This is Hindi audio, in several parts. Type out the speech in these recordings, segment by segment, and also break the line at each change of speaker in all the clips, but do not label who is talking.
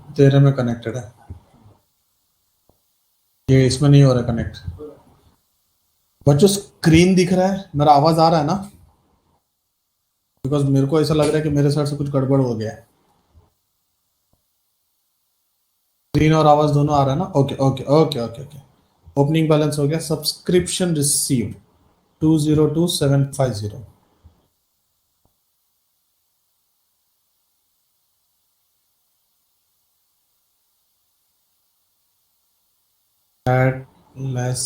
तेरे में कनेक्टेड है, ये इसमें नहीं हो रहा कनेक्ट। बच्चों स्क्रीन दिख रहा है, मेरा आवाज आ रहा है ना? बिकॉज मेरे को ऐसा लग रहा है कि मेरे साइड से कुछ गड़बड़ हो गया है। स्क्रीन और आवाज दोनों आ रहा है ना? Okay okay okay okay okay. Opening balance हो गया। Subscription receive 202750। लेस।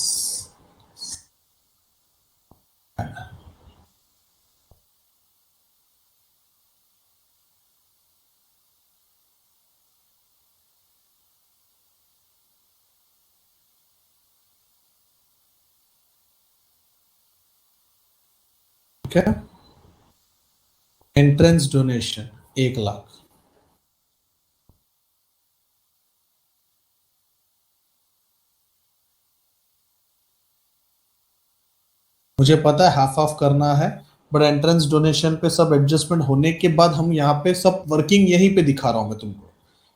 ठीक है। Entrance donation 1 lakh. मुझे पता है हाफ ऑफ करना है, बट एंट्रेंस डोनेशन पे सब एडजस्टमेंट होने के बाद हम यहाँ पे सब वर्किंग यहीं पे दिखा रहा हूँ मैं तुमको।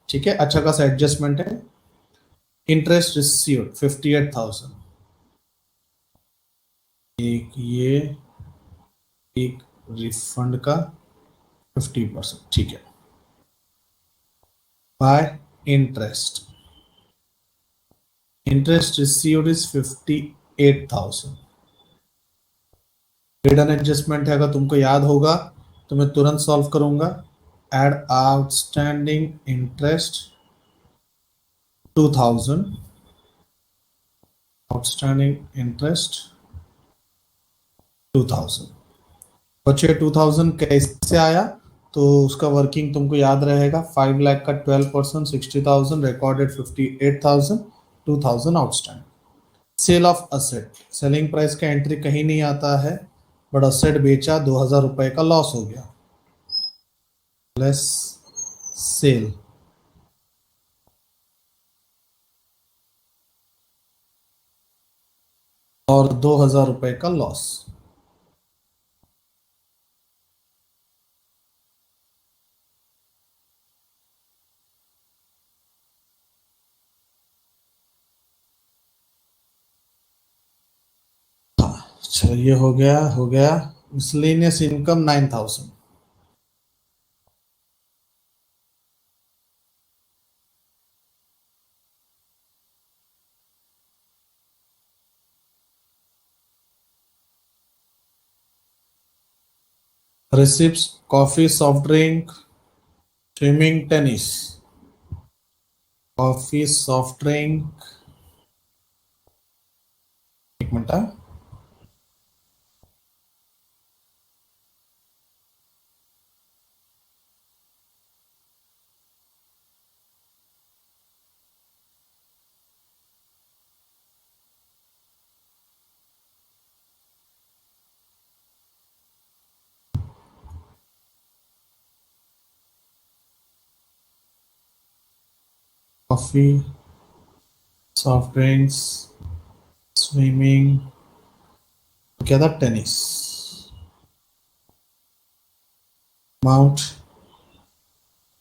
ठीक है, अच्छा खासा एडजस्टमेंट है। Interest received 58,000। एक ये, एक रिफंड का 50%। ठीक है। Bye interest, interest received is 58,000। Hidden adjustment है, अगर तुमको याद होगा तो मैं तुरंत सॉल्व करूंगा। Add outstanding interest 2,000। Outstanding interest 2,000। बच्चे 2,000 कैसे आया? तो उसका वर्किंग तुमको याद रहेगा। 5 लाख का 12%, 60,000 recorded, 58,000, 2,000 outstanding. Sale of asset, selling price का एंट्री कहीं नहीं आता है, बट असेट बेचा, 2,000 रुपए का लॉस हो गया। लेस सेल, और 2,000 रुपए का लॉस। चलो ये हो गया, हो गया। Miscellaneous income 9,000। Receipt, coffee, soft drink, swimming, tennis. Coffee, soft drink, एक मिनट हाँ। कॉफी, सॉफ्ट ड्रिंक्स, स्विमिंग, क्या था, टेनिस। अमाउंट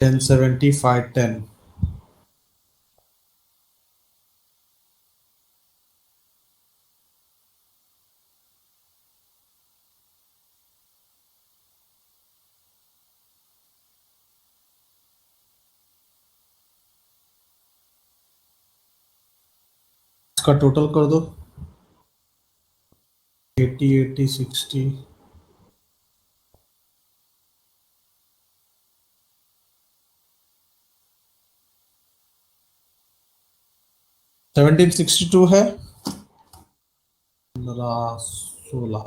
1070, 510। इसका टोटल कर दो। 80, 80, 60। 1762 है। 15, 16।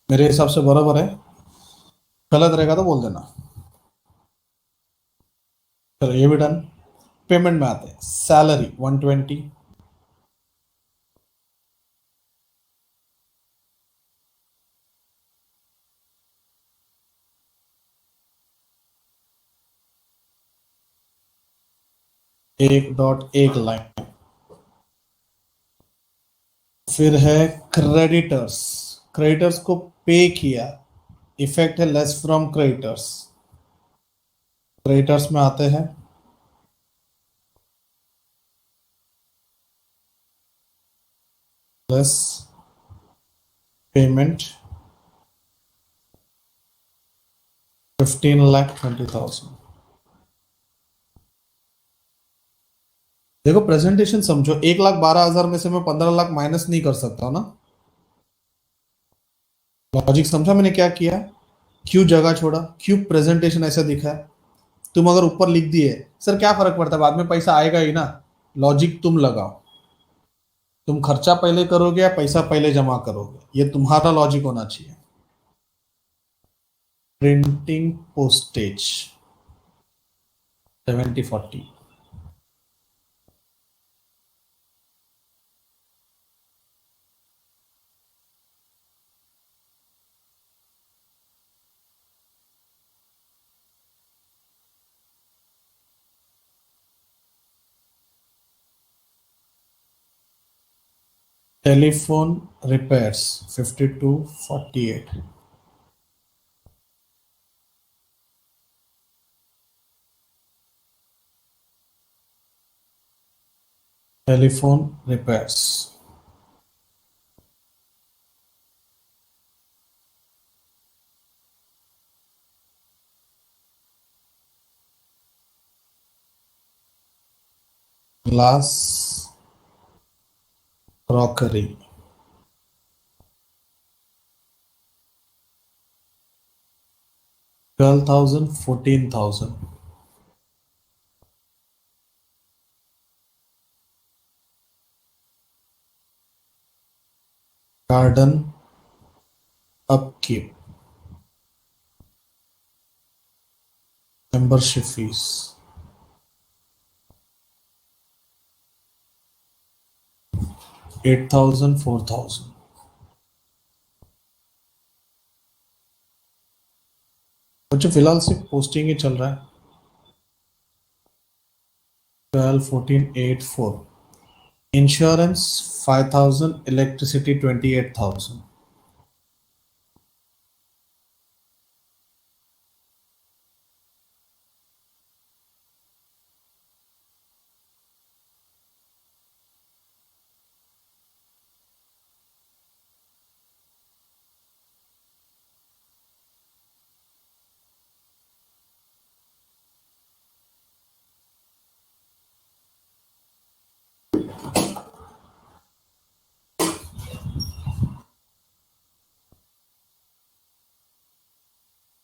मेरे हिसाब से बराबर है, गलत रहेगा तो बोल देना। चलो ये भी डन। पेमेंट में आते हैं। सैलरी 120। एक डॉट एक लाइन। फिर है क्रेडिटर्स, क्रेडिटर्स को पे किया इफेक्ट है लेस फ्रॉम क्रेडिटर्स। क्रेडिटर्स में आते हैं लेस पेमेंट 15,20,000। देखो प्रेजेंटेशन समझो, 1,12,000 में से मैं 15 लाख माइनस नहीं कर सकता ना। लॉजिक समझा मैंने क्या किया? क्यों जगह छोड़ा, क्यों प्रेजेंटेशन ऐसा दिखा है। तुम अगर ऊपर लिख दिए सर क्या फर्क पड़ता है, बाद में पैसा आएगा ही ना। लॉजिक तुम लगाओ, तुम खर्चा पहले करोगे या पैसा पहले जमा करोगे, ये तुम्हारा लॉजिक होना चाहिए। Printing postage 70-40। Telephone repairs 52-48। Telephone repairs glass crockery 12,000 14,000। Garden upkeep membership fees 8,000 4,000। बच्चों फिलहाल सिर्फ पोस्टिंग ही चल रहा है। 12 14 8 4। इंश्योरेंस 5,000। इलेक्ट्रिसिटी 28,000।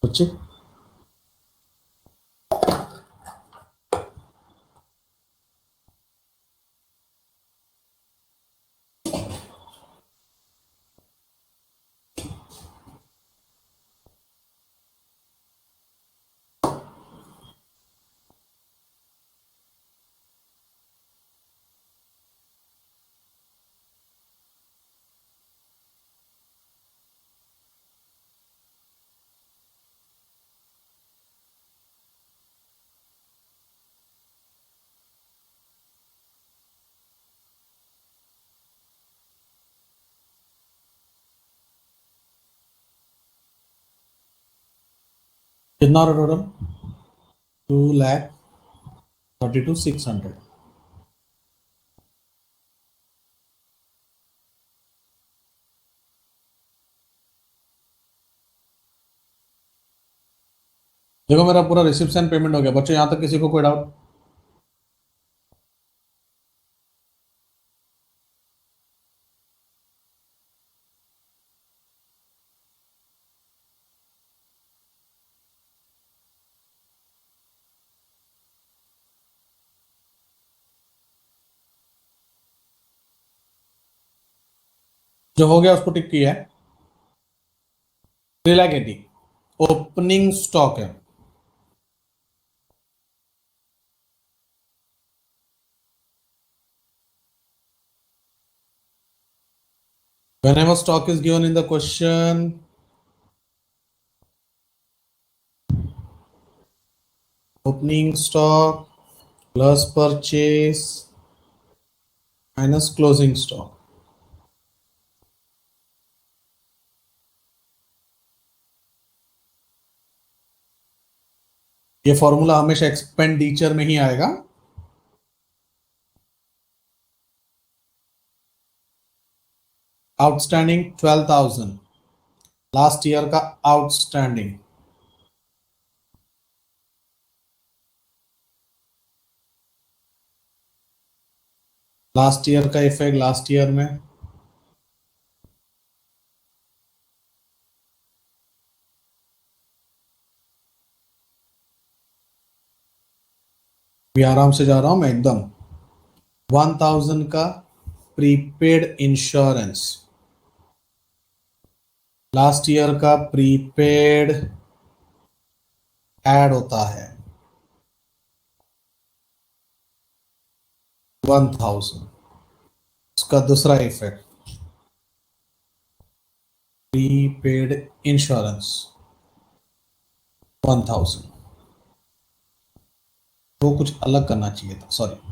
बच्चे कितना हो रहा टोटल? 2,32,600। देखो मेरा पूरा रिसिप्शन पेमेंट हो गया बच्चों, यहाँ तक किसी को कोई डाउट? जो हो गया उसको टिक किया है। 3,80,000 ओपनिंग स्टॉक है। Whenever stock is given in the question, opening stock plus purchase minus closing stock. ये फॉर्मूला हमेशा एक्सपेंडिचर में ही आएगा। आउटस्टैंडिंग 12,000, लास्ट ईयर का आउटस्टैंडिंग। लास्ट ईयर का इफेक्ट लास्ट ईयर में, भी आराम से जा रहा हूं मैं एकदम। 1,000 का प्रीपेड इंश्योरेंस, लास्ट ईयर का प्रीपेड ऐड होता है 1,000। उसका दूसरा इफेक्ट प्रीपेड इंश्योरेंस 1,000, वो कुछ अलग करना चाहिए था, सॉरी।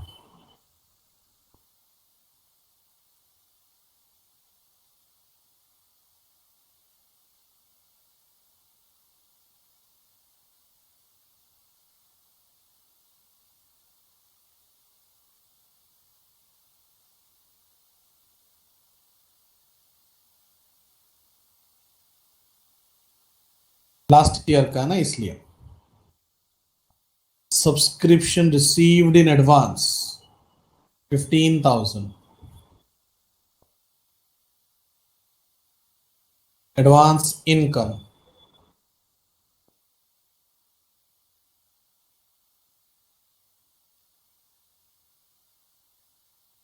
लास्ट ईयर का ना, इसलिए। Subscription received in advance 15,000, advance income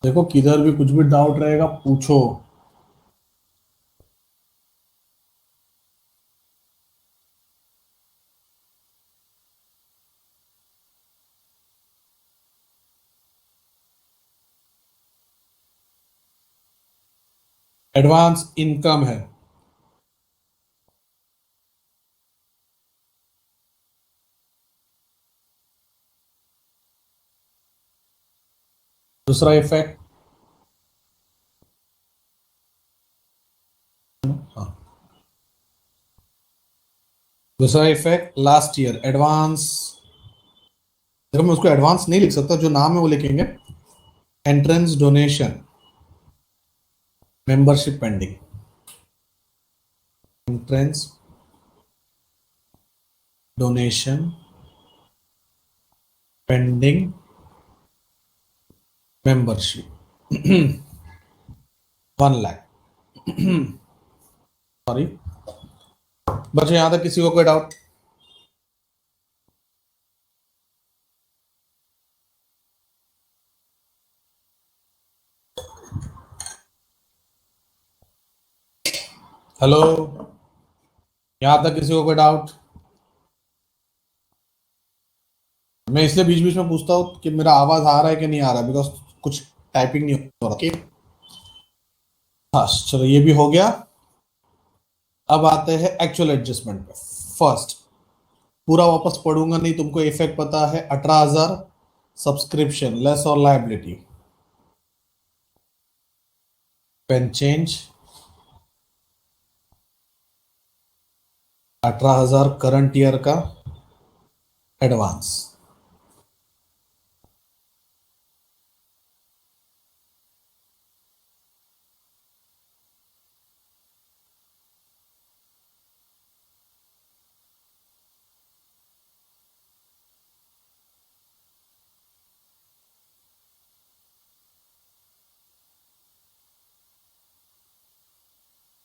देखो, किधर भी कुछ भी डाउट रहेगा पूछो। एडवांस इनकम है। दूसरा इफेक्ट, हाँ, दूसरा इफेक्ट लास्ट ईयर एडवांस। देखो, मैं उसको एडवांस नहीं लिख सकता, जो नाम है वो लिखेंगे। Entrance donation, membership pending, entrance donation pending membership 1 lakh. Sorry, बच्चों यहां तक किसी को कोई डाउट? हेलो, यहां तक किसी को कोई डाउट? मैं इसलिए बीच बीच में पूछता हूँ कि मेरा आवाज आ रहा है कि नहीं आ रहा है, बिकॉज कुछ टाइपिंग नहीं हो रहा। ठीक, हाँ, चलो ये भी हो गया। अब आते हैं एक्चुअल एडजस्टमेंट पे। फर्स्ट, पूरा वापस पढ़ूंगा नहीं, तुमको इफेक्ट पता है। 18,000 सब्सक्रिप्शन लेस और लाइबिलिटी, पेन चेंज। 18,000 करंट ईयर का advance.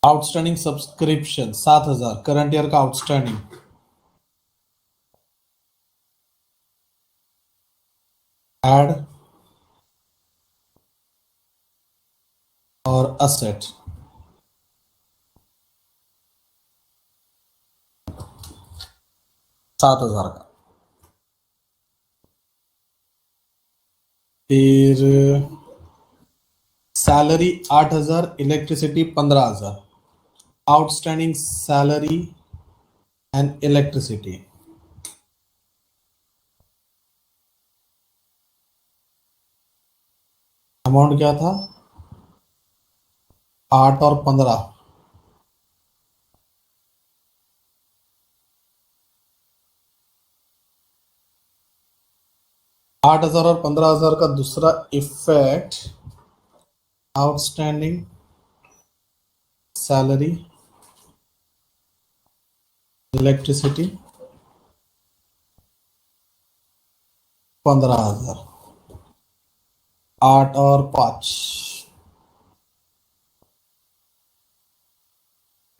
Outstanding subscription 7,000 current year का आउटस्टैंडिंग। एड और असेट, $7,000 का। फिर salary 8,000, electricity 15,000। Outstanding salary and electricity amount क्या था? 8 और 15, 8,000 और 15,000 का दूसरा इफेक्ट, आउटस्टैंडिंग सैलरी, इलेक्ट्रिसिटी 15,000, 8 और 5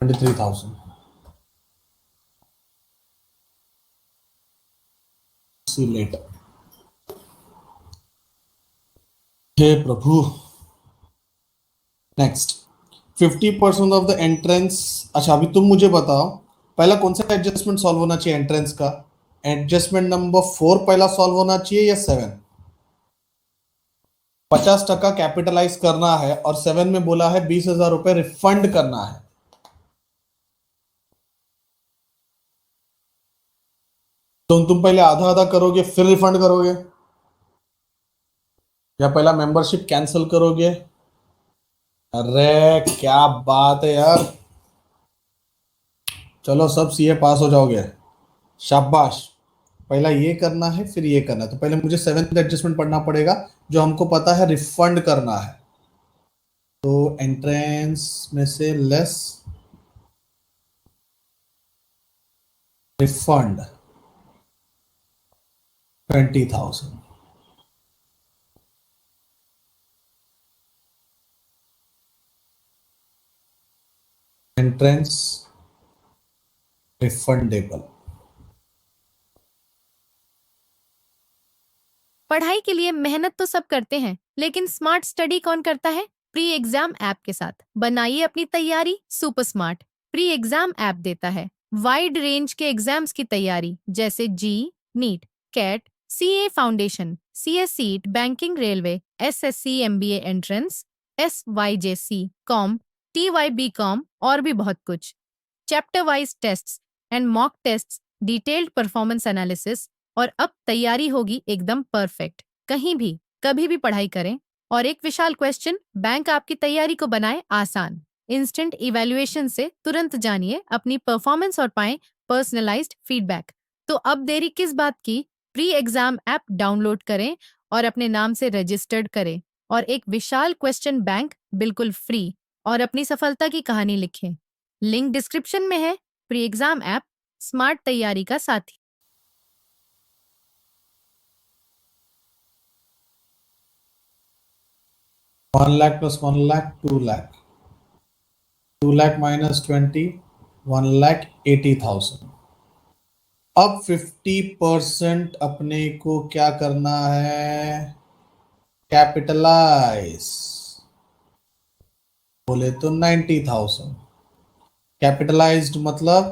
23,000। See later. हे प्रभु। Next, 50% of the entrance. अच्छा, अभी तुम मुझे बताओ, पहला कौन सा एडजस्टमेंट सॉल्व होना चाहिए एंट्रेंस का? एडजस्टमेंट नंबर 4 पहला सॉल्व होना चाहिए या 7? 50% कैपिटलाइज करना है और 7 में बोला है 20,000 रुपए रिफंड करना है। तो तुम पहले आधा आधा करोगे फिर रिफंड करोगे, या पहला मेंबरशिप कैंसिल करोगे? अरे क्या बात है यार, चलो सब सीए पास हो जाओगे, शाबाश। पहला ये करना है फिर ये करना है, तो पहले मुझे 7th एडजस्टमेंट पढ़ना पड़ेगा जो हमको पता है रिफंड करना है। तो एंट्रेंस में से लेस रिफंड 20,000। Entrance refundable.
पढ़ाई के लिए मेहनत तो सब करते हैं, लेकिन स्मार्ट स्टडी कौन करता है? प्री एग्जाम ऐप के साथ बनाइए अपनी तैयारी super smart. Pre exam app देता है वाइड रेंज के एग्जाम्स की तैयारी, जैसे JEE, NEET, CAT, CA foundation, CSEET, banking, railway, SSC, MBA entrance, SYJC, com, TYB com और भी बहुत कुछ। Chapter wise tests and mock tests, detailed performance analysis, और अब तैयारी होगी एकदम परफेक्ट। कहीं भी कभी भी पढ़ाई करें। और एक विशाल क्वेश्चन बैंक आपकी तैयारी को बनाए आसान। इंस्टेंट इवैल्यूएशन से तुरंत जानिए अपनी परफॉर्मेंस और पाएं पर्सनलाइज्ड फीडबैक। तो अब देरी किस बात की? प्री एग्जाम ऐप डाउनलोड करें और अपने नाम से रजिस्टर्ड करें और एक विशाल क्वेश्चन बैंक बिल्कुल फ्री, और अपनी सफलता की कहानी लिखें। लिंक डिस्क्रिप्शन में है। प्री एग्जाम ऐप स्मार्ट तैयारी का साथी।
1 lakh plus 1 lakh 2 lakh, 2 lakh minus 20, 1,80,000। अब 50% अपने को क्या करना है? कैपिटलाइज। बोले तो 90,000। कैपिटलाइज्ड मतलब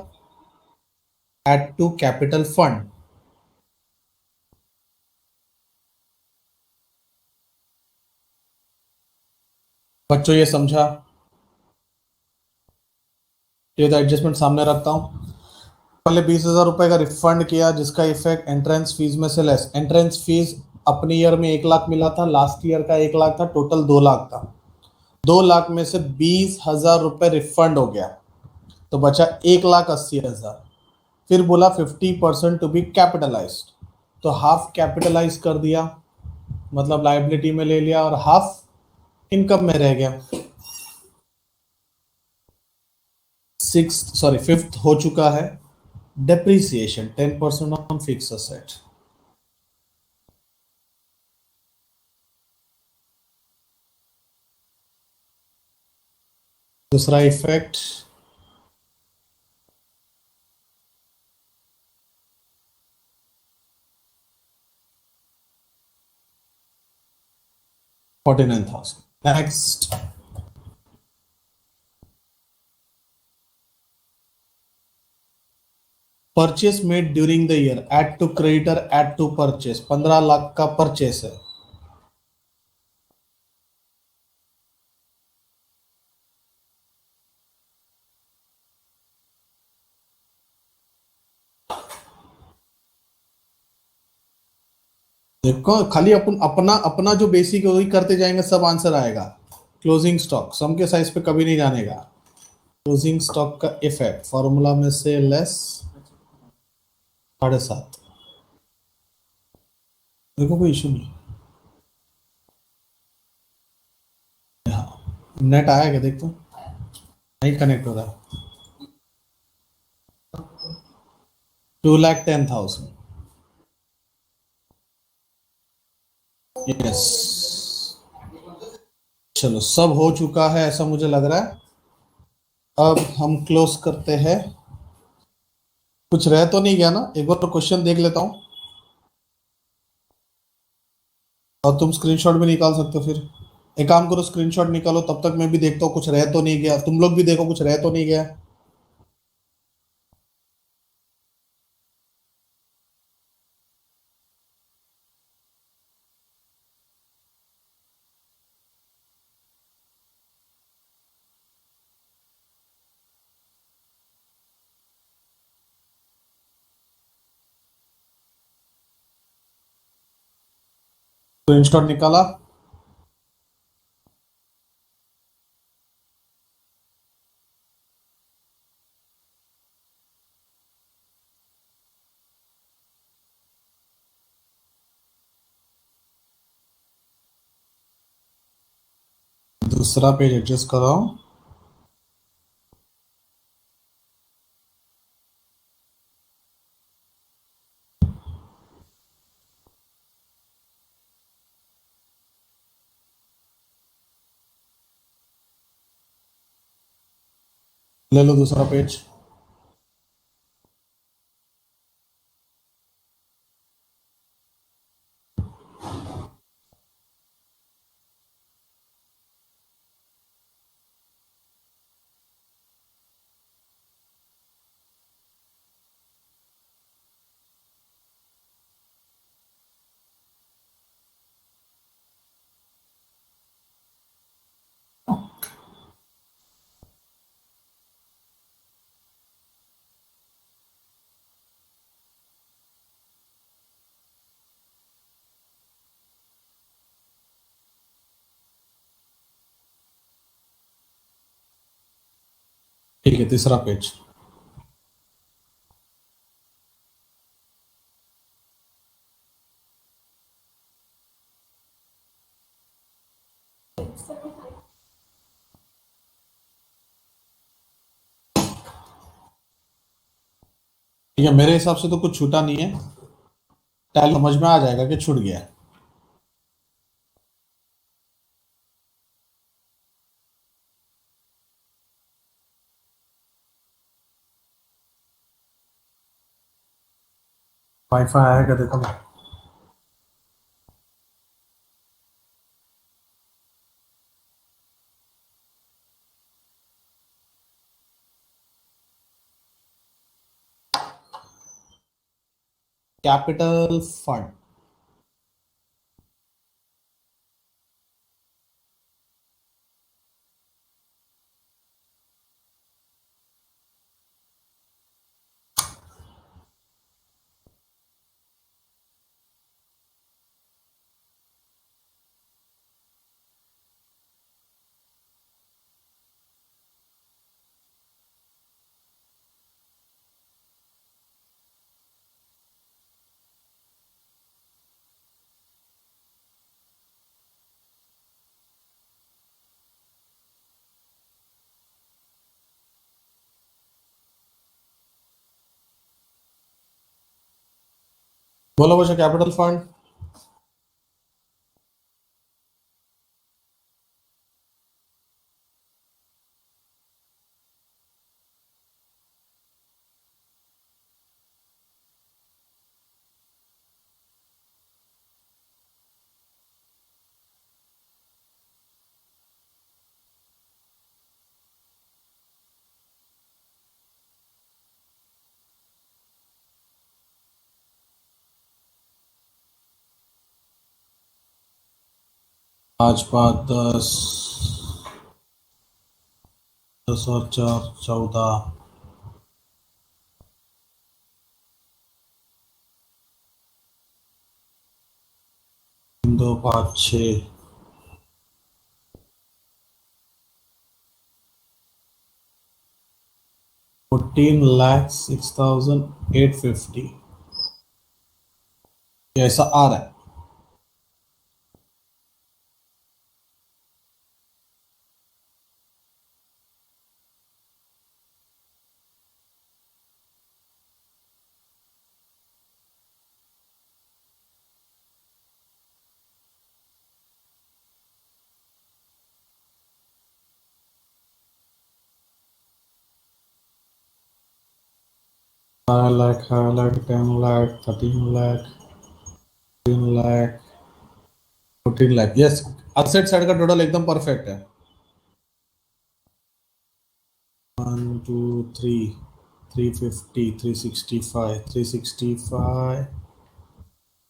एड टू कैपिटल फंड। बच्चों ये समझा? ये तो एडजस्टमेंट सामने रखता हूं। पहले 20,000 रुपए का रिफंड किया जिसका इफेक्ट एंट्रेंस फीस में से लेस। एंट्रेंस फीस अपने ईयर में 1 लाख मिला था, लास्ट ईयर का 1 लाख था, टोटल 2 लाख था। 2 लाख में से 20,000 रुपए रिफंड हो गया, तो बचा 1,80,000। फिर बोला 50% टू बी कैपिटलाइज, तो हाफ कैपिटलाइज कर दिया, मतलब लाइबिलिटी में ले लिया, और हाफ इनकम में रह गया। फिफ्थ हो चुका है डेप्रिसिएशन 10% ऑन फिक्स असेट। दूसरा effect $49,000। Next, purchase made during the year, add to creditor, add to purchase. 15 lakh का परचेस है। देखो खाली अपन अपना अपना जो बेसिक है वही करते जाएंगे, सब आंसर आएगा। क्लोजिंग स्टॉक सम के साइज पे कभी नहीं जानेगा। क्लोजिंग स्टॉक का इफेक्ट फॉर्मूला में से लेस 7.5, देखो कोई इशू नहीं। नेट आया क्या देख तो, नहीं कनेक्ट हो रहा। 2,10,000। यस, चलो सब हो चुका है ऐसा मुझे लग रहा है। अब हम क्लोज करते हैं। कुछ रह तो नहीं गया ना? एक बार तो क्वेश्चन देख लेता हूँ। और तुम स्क्रीनशॉट भी निकाल सकते हो फिर। एक काम करो, स्क्रीनशॉट निकालो, तब तक मैं भी देखता हूँ कुछ रह तो नहीं गया। तुम लोग भी देखो कुछ रह तो नहीं गया। स्क्रीनशॉट निकाला? दूसरा पेज एडजस्ट कर रहा हूँ। ले लो दूसरा पेज। ठीक है, तीसरा पेज। ठीक है, मेरे हिसाब से तो कुछ छूटा नहीं है। टैली समझ में आ जाएगा कि छूट गया। वाईफाई आएगा देखो। Capital fund. बोलो बच्चा, कैपिटल फंड। पाँच पाँच 10, 10 और 4 14, 2 5 6, 14,06,850। ऐसा आ रहा है। 5 lakh, 5 lakh, 10 lakh, 13 lakh, 13 lakh, 14 lakh. Yes, asset side का टोटल एकदम परफेक्ट है. 1 2 3 350 365 365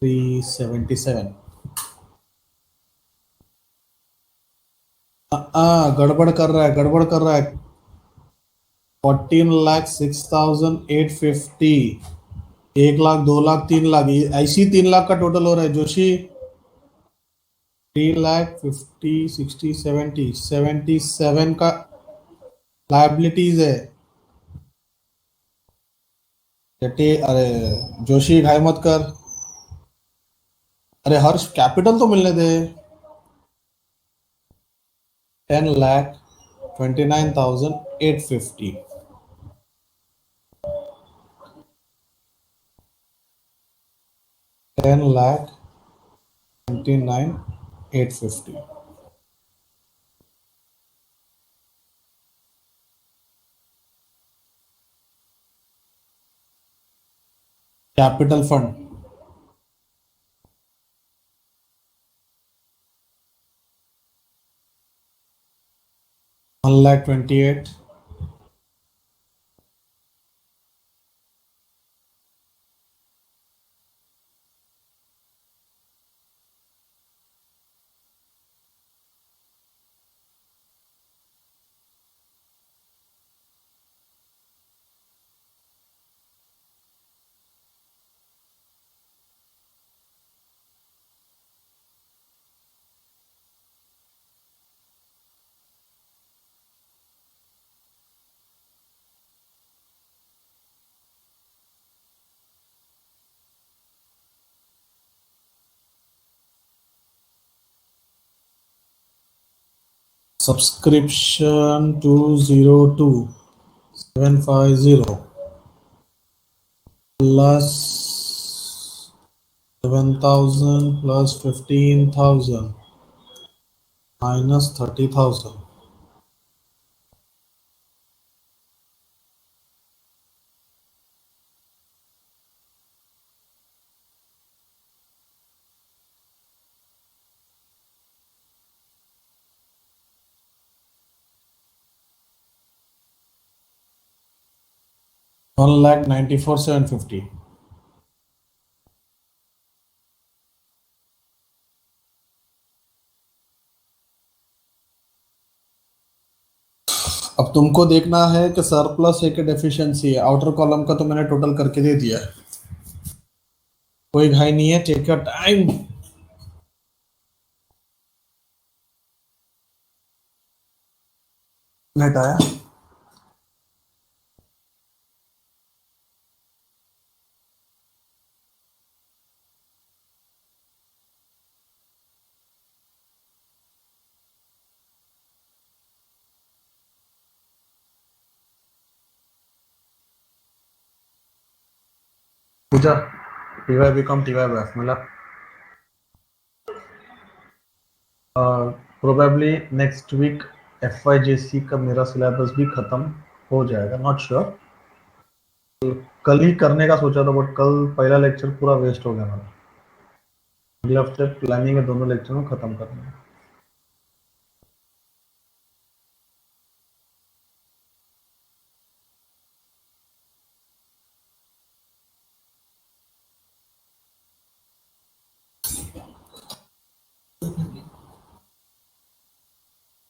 377. गड़बड़ कर रहा है, गड़बड़ कर रहा है. 14 लाख 6,850. 1 लाख, 2 लाख, 3 लाख, ऐसी 3 लाख का टोटल हो रहा है जोशी. 3 लाख 50 60 70 77 का लाइबिलिटीज है. अरे जोशी, घाई मत कर. अरे हर्ष, कैपिटल तो मिलने दे. 10 lakh 29,850. 10 lakh 29,850. Capital fund. 1 lakh 28. Subscription 202,750 plus 7,000 plus 15,000 minus 30,000. 1,94,750. अब तुमको देखना है कि सरप्लस है कि डेफिशिएंसी है. आउटर कॉलम का तो मैंने टोटल करके दे दिया है. कोई घाई नहीं है, टेक योर टाइम. नेट आया. पूजा, टीवाई बीकॉम टीवाई बैफ मिला. प्रोबेबली नेक्स्ट वीक FYJC का मेरा सिलेबस भी खत्म हो जाएगा, नॉट श्योर. कल ही करने का सोचा था बट कल पहला लेक्चर पूरा वेस्ट हो गया मेरा. अगले हफ्ते प्लानिंग है दोनों लेक्चर में खत्म करने का.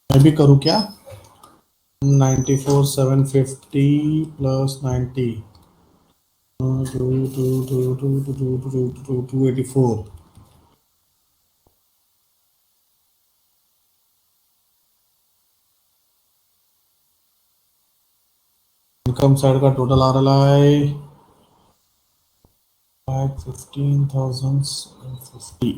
मैं भी करूँ क्या? 94,750 प्लस 90 284. इनकम साइड का टोटल आ रहा है 15,750.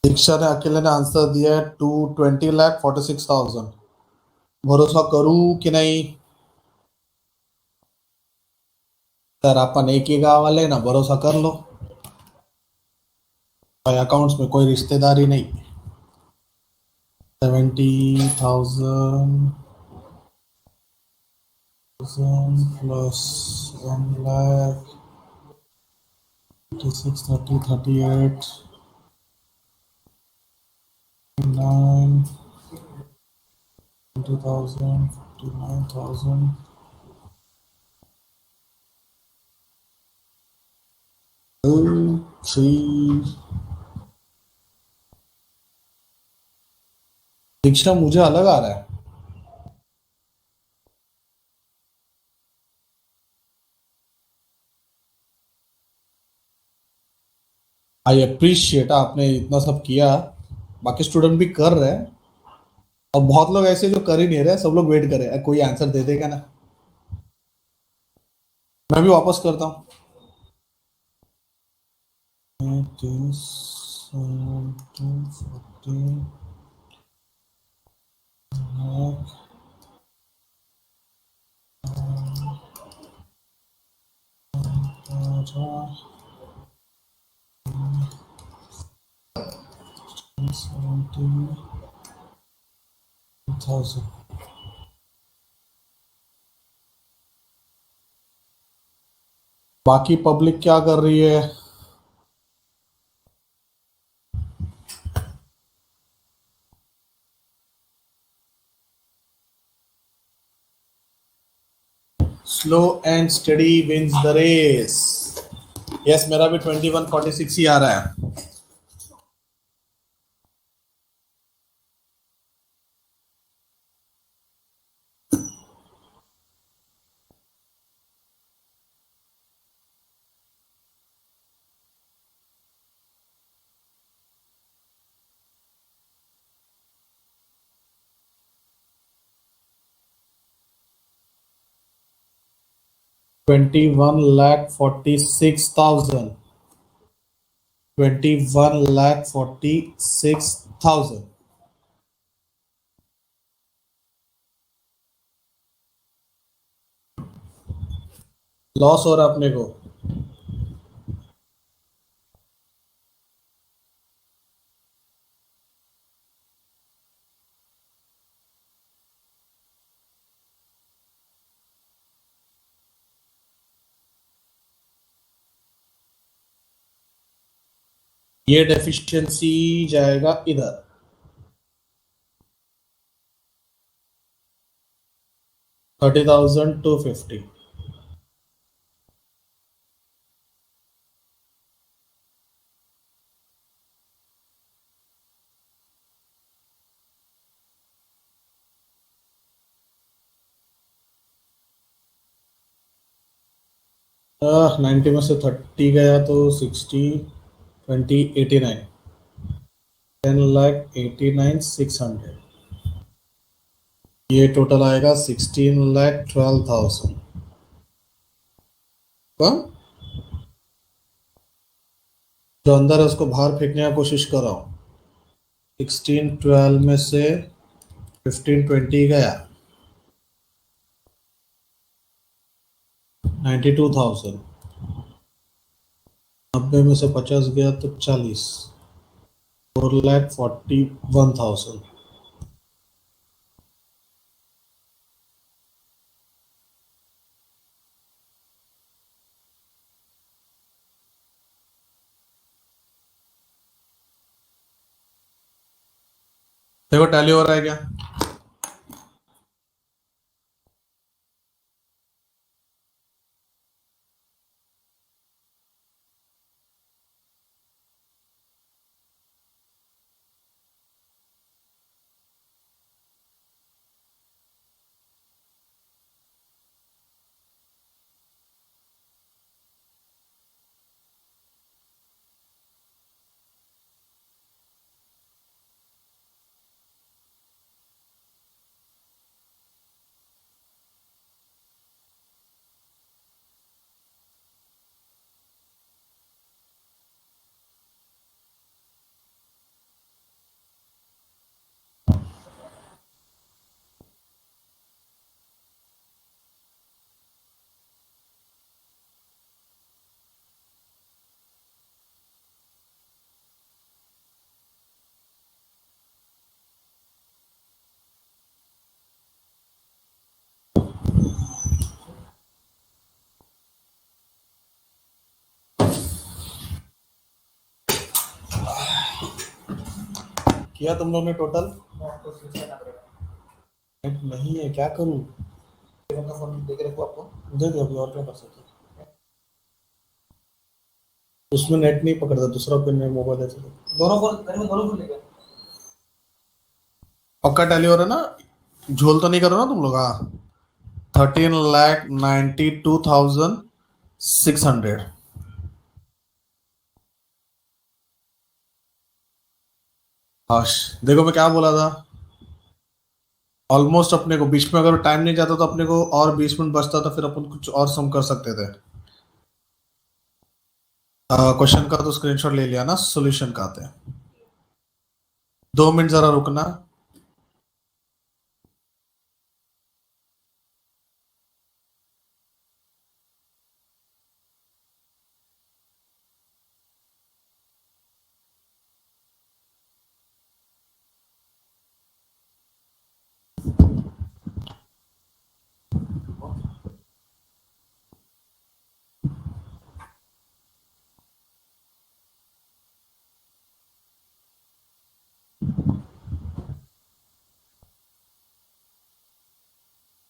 दीक्षा ने अकेले ने आंसर दिया है 220,46,000। भरोसा करूं कि नहीं? सर अपन एक ही गांव वाले ना, भरोसा कर लो भाई, अकाउंट्स में कोई रिश्तेदारी नहीं। 70,000 प्लस 1 लाख 36 30 38 9 20,000 59,000 3। दीक्षा मुझे अलग आ रहा है। आई अप्रिशिएट आपने इतना सब किया, बाकी स्टूडेंट भी कर रहे हैं, और बहुत लोग ऐसे जो कर ही नहीं रहे, सब लोग वेट कर रहे हैं कोई आंसर दे देगा ना। मैं भी वापस करता हूँ। 18, 17, 14, $17,000। बाकी पब्लिक क्या कर रही है? Slow and steady wins the race. Yes, मेरा भी 2146 ही आ रहा है। $21,46,000। $21,46,000। लॉस हो रहा अपने को। ये डेफिशिएंसी जाएगा इधर। 30,250। हाँ, 90 में से 30 गया तो 60, 20, 89। 10,89,600। ये टोटल आएगा 16,12,000। जो अंदर है उसको बाहर फेंकने का कोशिश कर रहा हूँ। 16 12 में से 15 20 गया, 92,000। 90 में से 50 गया तो 40, 4,41,000। देखो टैली हो रहा है क्या? किया तुम लोग ने टोटल?
आपको स्विच करना पड़ेगा।
नेट नहीं है, क्या करूं?
का फोन दे के रखो आपको।
दे दो अभी, और क्या कर सकते हैं? उसमें नेट नहीं पकड़ता, दूसरा पे मोबाइल है चलो।
दोनों फोन घर में दोनों फोन लेके।
पक्का टैली हो रहा है ना? झोल तो नहीं करो ना तुम लोग? हाँ, 13,92,600। हाश, देखो मैं क्या बोला था। ऑलमोस्ट अपने को बीच में अगर टाइम नहीं जाता तो अपने को और 20 मिनट बचता, तो फिर अपन कुछ और सम कर सकते थे। क्वेश्चन का तो स्क्रीनशॉट ले लिया ना, सॉल्यूशन का आते हैं। 2 मिनट जरा रुकना।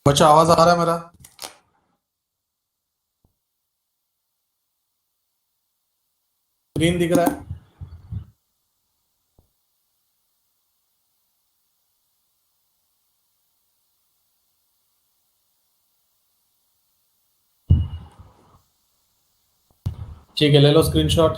बच्चा आवाज आ रहा है मेरा? स्क्रीन दिख रहा है? ठीक है, ले लो स्क्रीनशॉट।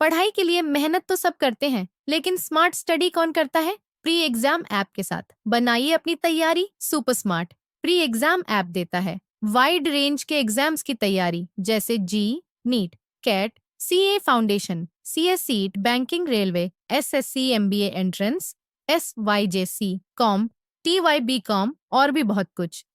पढ़ाई के लिए मेहनत तो सब करते हैं, लेकिन स्मार्ट स्टडी कौन करता है? प्री एग्जाम ऐप के साथ बनाइए अपनी तैयारी super smart. Pre exam app देता है वाइड रेंज के एग्जाम्स की तैयारी, जैसे JEE, NEET, CAT, CA foundation, CSEET, banking, railway, SSC, MBA entrance, SYJC, com, TYB com और भी बहुत कुछ।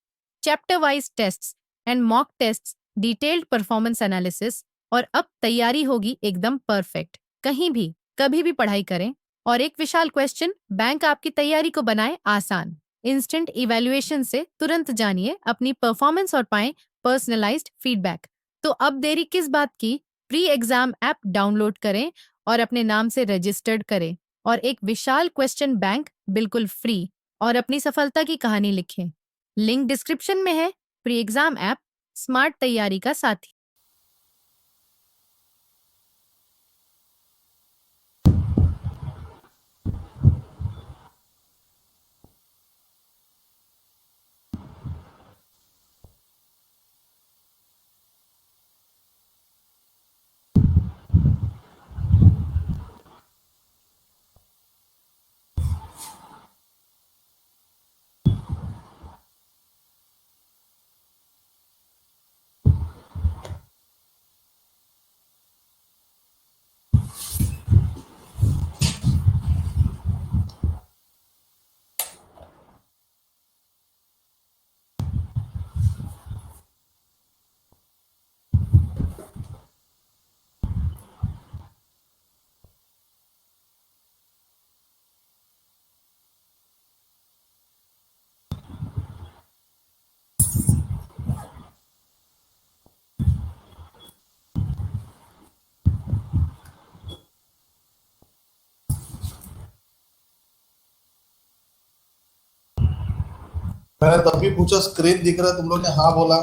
Chapter wise tests and mock tests, detailed performance analysis, और अब तैयारी होगी एकदम परफेक्ट। कहीं भी कभी भी पढ़ाई करें। और एक विशाल क्वेश्चन बैंक आपकी तैयारी को बनाए आसान। इंस्टेंट इवैल्यूएशन से तुरंत जानिए अपनी परफॉर्मेंस और पाएं पर्सनलाइज्ड फीडबैक। तो अब देरी किस बात की? प्री एग्जाम ऐप डाउनलोड करें और अपने नाम से रजिस्टर्ड करें और एक विशाल क्वेश्चन बैंक बिल्कुल फ्री और अपनी सफलता की कहानी लिखें। लिंक डिस्क्रिप्शन में है। प्री एग्जाम ऐप स्मार्ट तैयारी का साथी।
मैंने तभी पूछा, स्क्रीन दिख रहा है, तुम लोग ने हाँ बोला।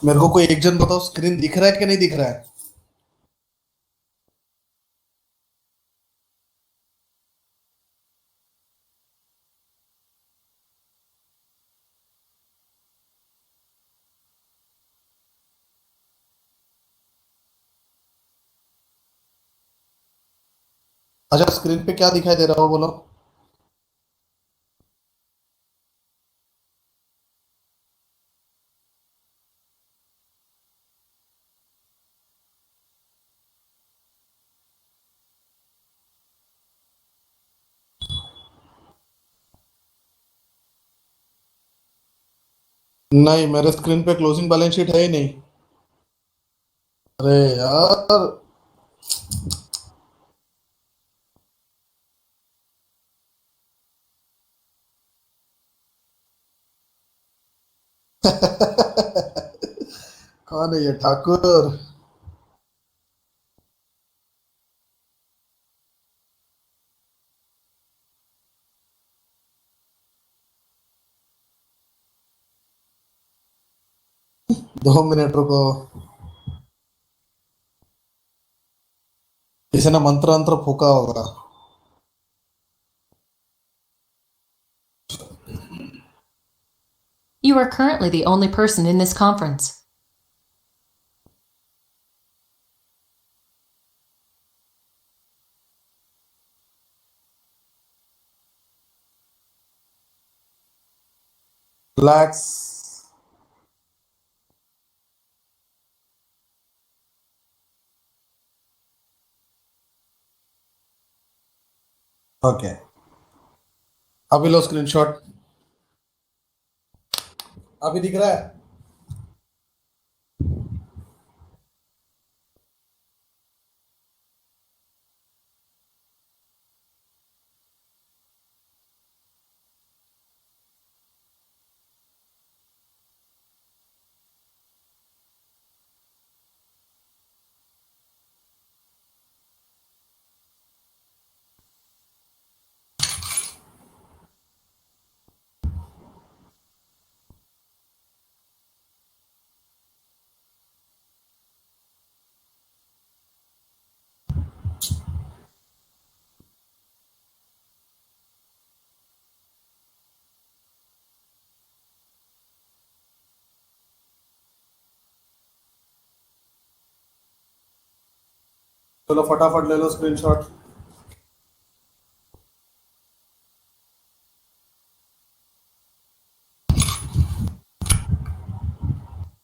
मेरे को कोई एक जन बताओ, स्क्रीन दिख रहा है कि नहीं दिख रहा है? अच्छा, स्क्रीन पे क्या दिखाई दे रहा हो बोलो। नहीं, मेरे स्क्रीन पे क्लोजिंग बैलेंस शीट है ही नहीं। अरे यार। कौन है ये ठाकुर? 2 मिनट रुको। किसी ने मंत्र अंत्र फूका होगा।
You are currently the only person in this conference.
Relax. Okay, अभी लो स्क्रीनशॉट। अभी दिख रहा है? चलो फटाफट ले लो स्क्रीनशॉट।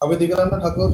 अभी दिख रहा है ना ठाकुर?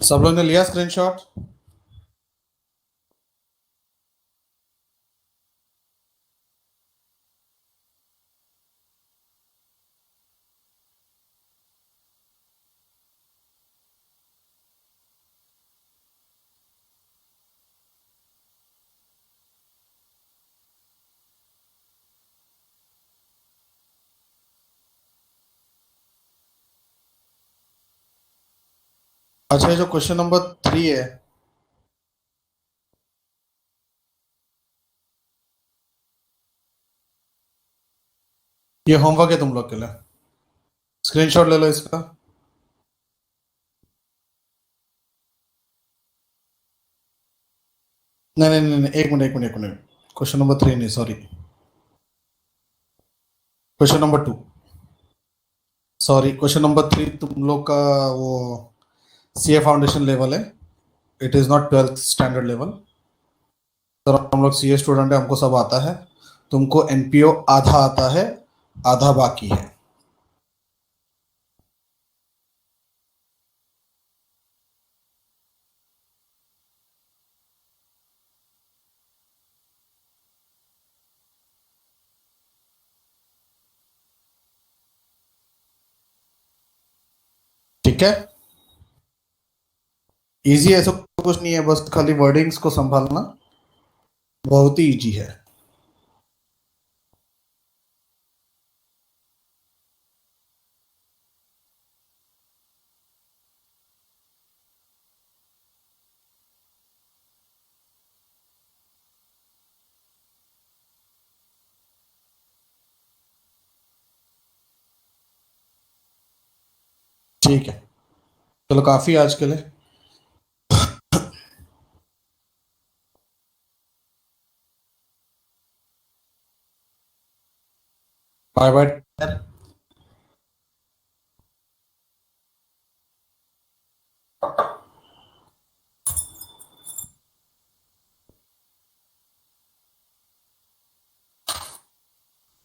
सब लोग ने लिया स्क्रीनशॉट? अच्छा, ये जो क्वेश्चन नंबर 3 है, ये होमवर्क है तुम लोग के लिए। स्क्रीनशॉट ले लो इसका। नहीं नहीं नहीं नहीं, एक मिनट। क्वेश्चन नंबर 3 नहीं, sorry. Question number 2। Sorry, question number 3 तुम लोग का वो सीए फाउंडेशन लेवल है। It is not 12th standard level. Sir हम लोग सीए स्टूडेंट है, हमको सब आता है। तुमको एनपीओ आधा आता है, आधा बाकी है। ठीक है, इजी ऐसा कुछ नहीं है, बस खाली वर्डिंग्स को संभालना बहुत ही इजी है। ठीक है, चलो काफी आज के लिए। Bye bye.